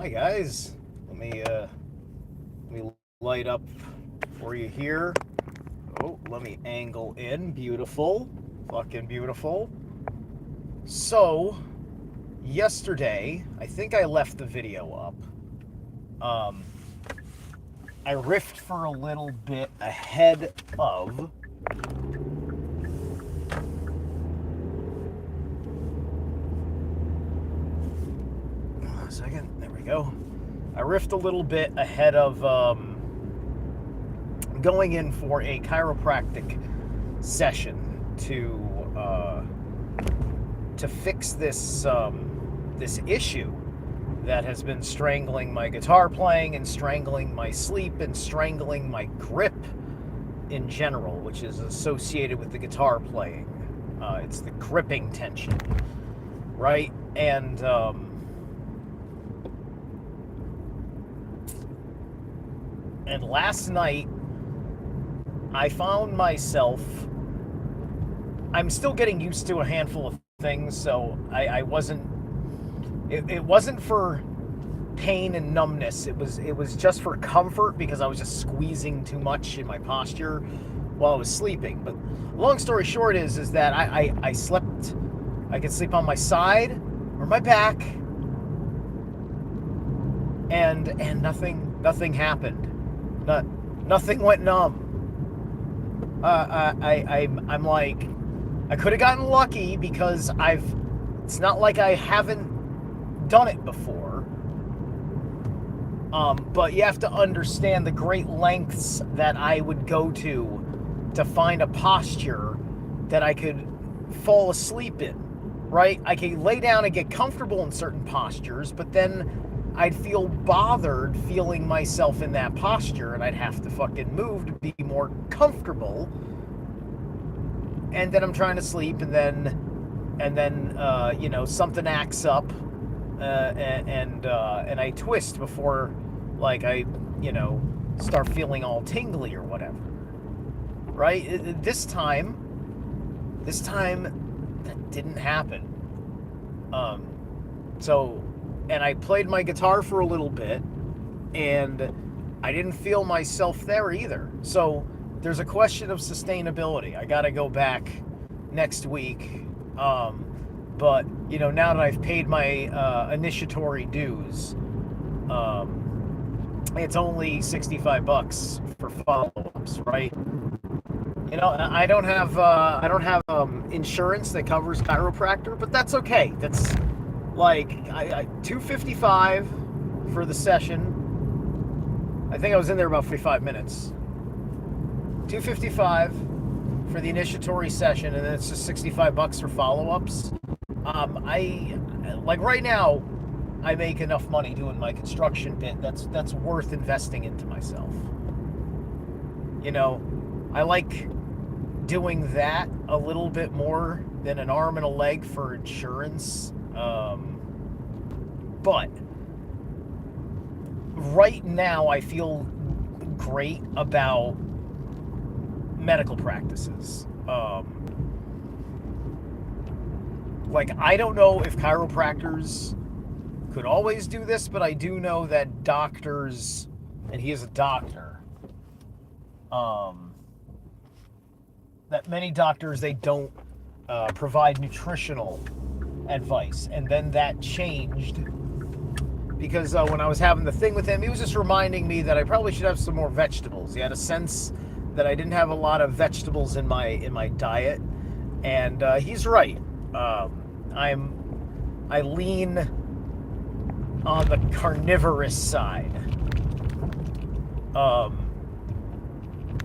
Hi guys. Let me light up for you here. Oh, let me angle in. Beautiful. Fucking beautiful. So, yesterday, I think I left the video up. Um I riffed for a little bit ahead of a second. There we go. I riffed a little bit ahead of going in for a chiropractic session to fix this issue that has been strangling my guitar playing and strangling my sleep and strangling my grip in general, which is associated with the guitar playing. It's the gripping tension, right? And last night I found myself. I'm still getting used to a handful of things, so I wasn't. It wasn't for pain and numbness. It was just for comfort because I was just squeezing too much in my posture while I was sleeping. But long story short is that I slept. I could sleep on my side or my back, and nothing happened. Nothing went numb. I'm like, I could have gotten lucky because it's not like I haven't done it before. But you have to understand the great lengths that I would go to find a posture that I could fall asleep in, right? I could lay down and get comfortable in certain postures, but then I'd feel bothered feeling myself in that posture, and I'd have to fucking move to be more comfortable. And then I'm trying to sleep, and then something acts up, and I twist before, like, I start feeling all tingly or whatever. Right? This time that didn't happen. And I played my guitar for a little bit, and I didn't feel myself there either. So there's a question of sustainability. I got to go back next week. But now that I've paid my initiatory dues, it's only $65 for follow-ups, right? I don't have insurance that covers chiropractor, but that's okay. That's like $255 for the session. I think I was in there about 45 minutes. $255 for the initiatory session, and then it's just $65 for follow-ups. I like right now, I make enough money doing my construction bit. That's worth investing into myself. I like doing that a little bit more than an arm and a leg for insurance. But right now I feel great about medical practices. Like, I don't know if chiropractors could always do this, but I do know that doctors, and he is a doctor, that many doctors, they don't provide nutritional advice. And then that changed because when I was having the thing with him, he was just reminding me that I probably should have some more vegetables. He had a sense that I didn't have a lot of vegetables in my diet, and he's right. I lean on the carnivorous side,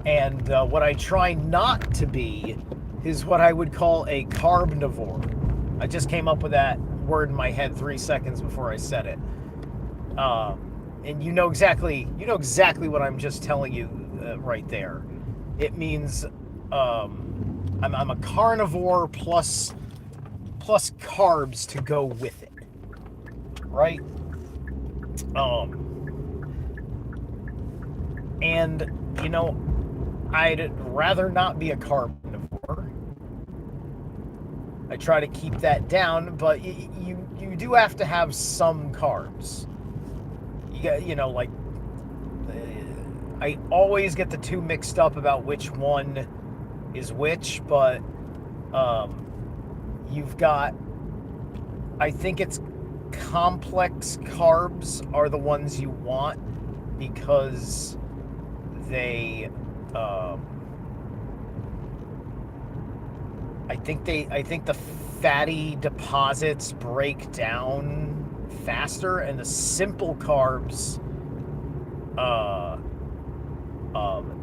and what I try not to be is what I would call a carbnivore. I just came up with that word in my head 3 seconds before I said it. And you know exactly what I'm just telling you right there. It means I'm a carnivore plus carbs to go with it, right? And I'd rather not be a carnivore. I try to keep that down, but you do have to have some carbs. you got, like, I always get the two mixed up about which one is which, but you've got, I think it's complex carbs are the ones you want because they I think the fatty deposits break down faster, and the simple carbs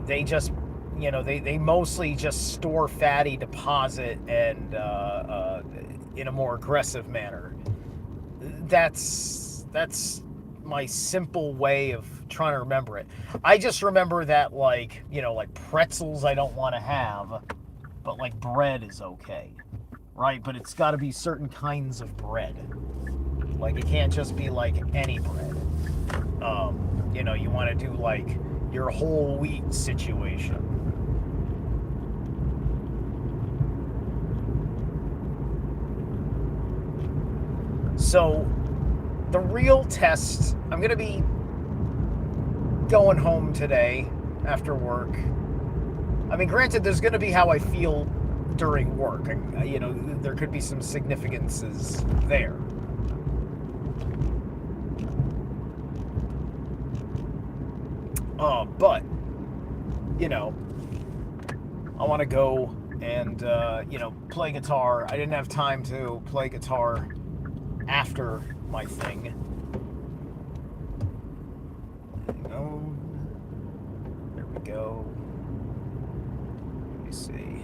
they just, they mostly just store fatty deposit and in a more aggressive manner. That's my simple way of trying to remember it. I just remember that, like, like pretzels I don't want to have, but like bread is okay, right? But it's got to be certain kinds of bread. Like, it can't just be like any bread. You want to do like your whole wheat situation. So the real test, I'm going to be going home today after work. I mean, granted, there's going to be how I feel during work. There could be some significances there. But, I want to go and, play guitar. I didn't have time to play guitar after my thing. There we go. Let me see.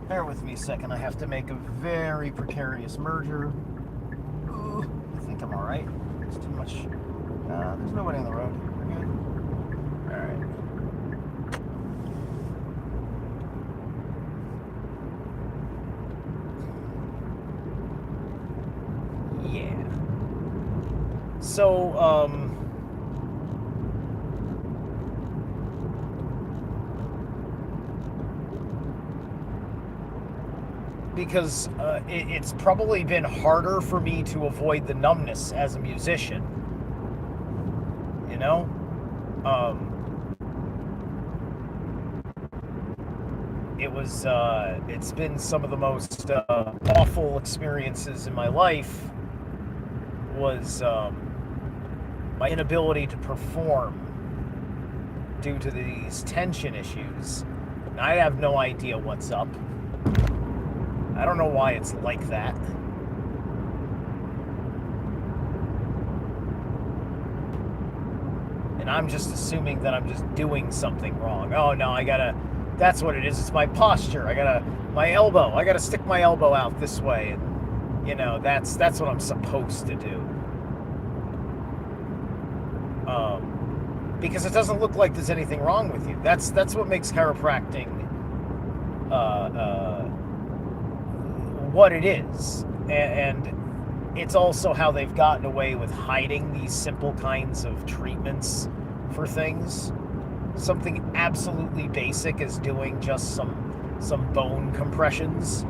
Bear with me a second. I have to make a very precarious merger. Ooh, I think I'm alright. There's too much. There's nobody on the road. We're good. Alright. Yeah. So, because it's probably been harder for me to avoid the numbness as a musician. It's been some of the most awful experiences in my life was my inability to perform due to these tension issues. And I have no idea what's up. I don't know why it's like that. And I'm just assuming that I'm just doing something wrong. Oh no, that's what it is. It's my posture. My elbow. I gotta stick my elbow out this way, and that's what I'm supposed to do. Because it doesn't look like there's anything wrong with you. That's what makes chiropractic what it is, and it's also how they've gotten away with hiding these simple kinds of treatments for things. Something absolutely basic as doing just some bone compressions,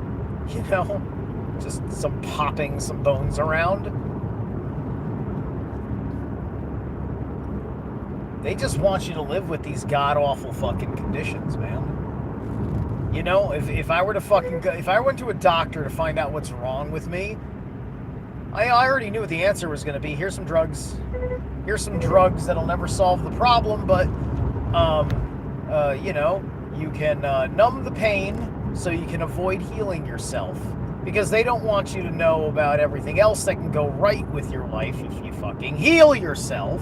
just some popping some bones around. They just want you to live with these god-awful fucking conditions, man. If I were to fucking go, if I went to a doctor to find out what's wrong with me, I already knew what the answer was going to be. Here's some drugs. Here's some drugs that'll never solve the problem, but, you can numb the pain so you can avoid healing yourself. Because they don't want you to know about everything else that can go right with your life if you fucking heal yourself.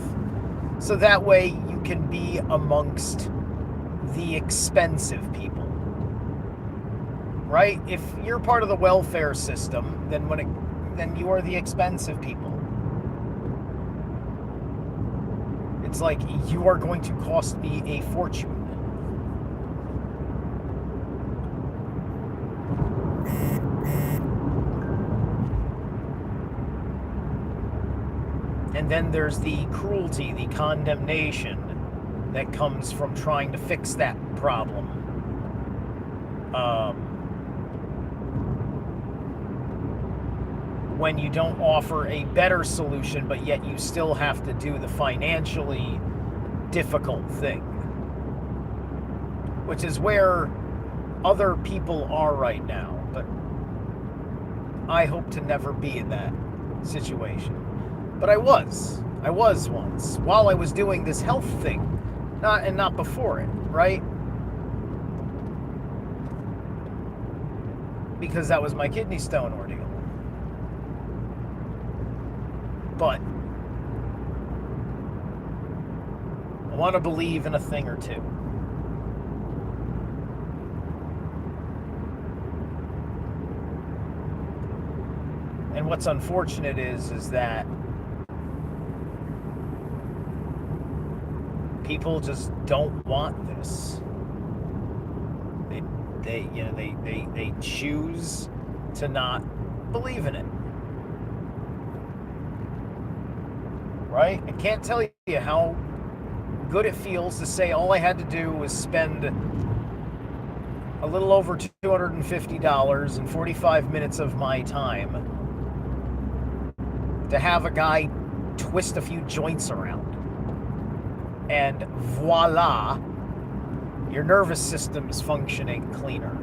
So that way you can be amongst the expensive people. Right? If you're part of the welfare system, then you are the expensive people. It's like, you are going to cost me a fortune. And then there's the cruelty, the condemnation that comes from trying to fix that problem. when you don't offer a better solution, but yet you still have to do the financially difficult thing, which is where other people are right now. But I hope to never be in that situation. But I was once, while I was doing this health thing, not before it, right? Because that was my kidney stone ordeal. But I want to believe in a thing or two. And what's unfortunate is that people just don't want this. They choose to not believe in it. Right? I can't tell you how good it feels to say all I had to do was spend a little over $250 and 45 minutes of my time to have a guy twist a few joints around. And voila, your nervous system is functioning cleaner.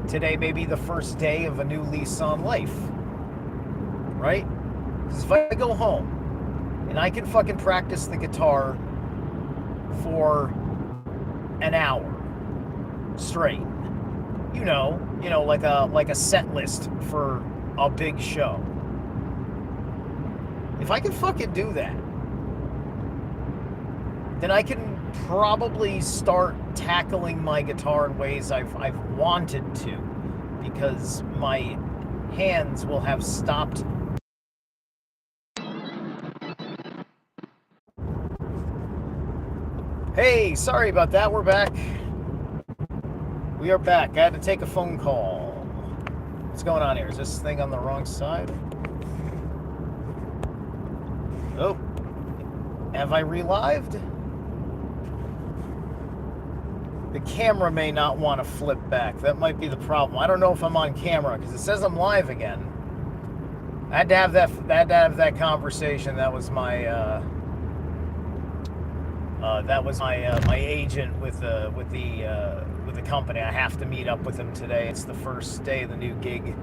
Today may be the first day of a new lease on life, right? Because if I go home and I can fucking practice the guitar for an hour straight, you know, like a set list for a big show. If I can fucking do that, then I can probably start tackling my guitar in ways I've wanted to, because my hands will have stopped. Hey, sorry about that. We're back. We are back. I had to take a phone call. What's going on here? Is this thing on the wrong side? Oh. Have I relived? The camera may not want to flip back. That might be the problem. I don't know if I'm on camera because it says I'm live again. I had to have that conversation. That was my my agent with the company. I have to meet up with him today. It's the first day of the new gig.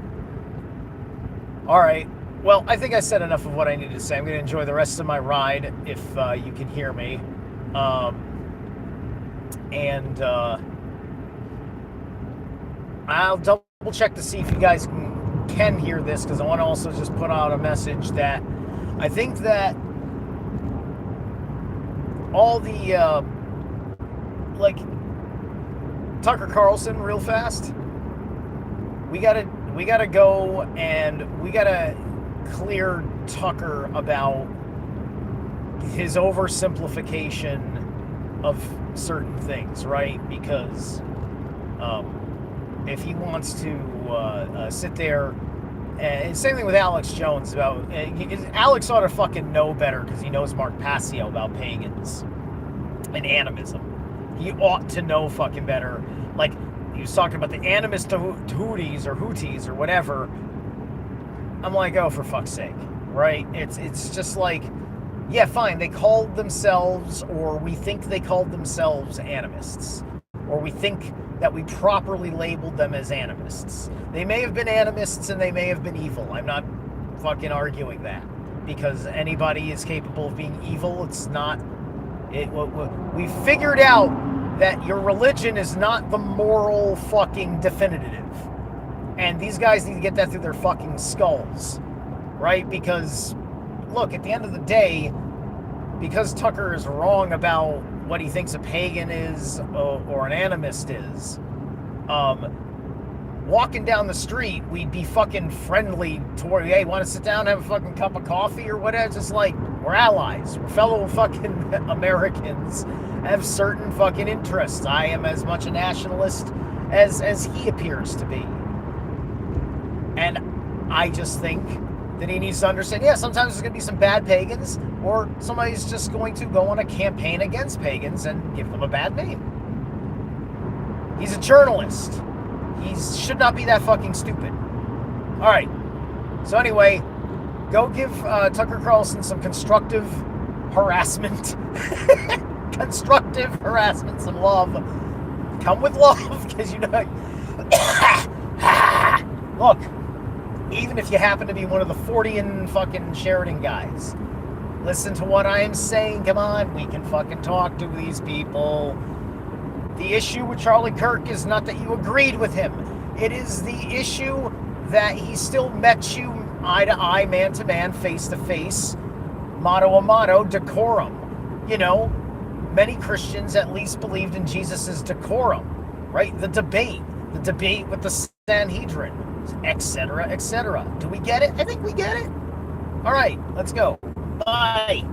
All right. Well, I think I said enough of what I needed to say. I'm going to enjoy the rest of my ride if you can hear me. I'll double check to see if you guys can hear this, because I want to also just put out a message that I think that all the like Tucker Carlson, real fast, we gotta go and we gotta clear Tucker about his oversimplification of certain things, right? Because if he wants to sit there, and same thing with Alex Jones about Alex ought to fucking know better, because he knows Mark Passio about pagans and animism. He ought to know fucking better. Like, he was talking about the animist Houthis or whatever. I'm like, oh, for fuck's sake, right? It's just like, yeah, fine, they called themselves, or we think they called themselves animists, or we think that we properly labeled them as animists. They may have been animists and they may have been evil. I'm not fucking arguing that, because anybody is capable of being evil. It's not... we figured out that your religion is not the moral fucking definitive. And these guys need to get that through their fucking skulls, right? Because, look, at the end of the day, because Tucker is wrong about what he thinks a pagan is or an animist is, walking down the street, we'd be fucking friendly toward, hey, want to sit down and have a fucking cup of coffee or whatever? It's just like, we're allies. We're fellow fucking Americans, have certain fucking interests. I am as much a nationalist as he appears to be. And I just think that he needs to understand, yeah, sometimes there's going to be some bad pagans, or somebody's just going to go on a campaign against pagans and give them a bad name. He's a journalist. He should not be that fucking stupid. All right. So anyway, go give Tucker Carlson some constructive harassment. Constructive harassment, some love. Come with love, because you know. Look, even if you happen to be one of the 40 and fucking Sheridan guys, listen to what I am saying. Come on, we can fucking talk to these people. The issue with Charlie Kirk is not that you agreed with him. It is the issue that he still met you eye to eye, man to man, face to face, motto a motto, decorum. You know, many Christians at least believed in Jesus' decorum, right? The debate with the Sanhedrin, etc., etc. Do we get it? I think we get it. All right, let's go. Bye.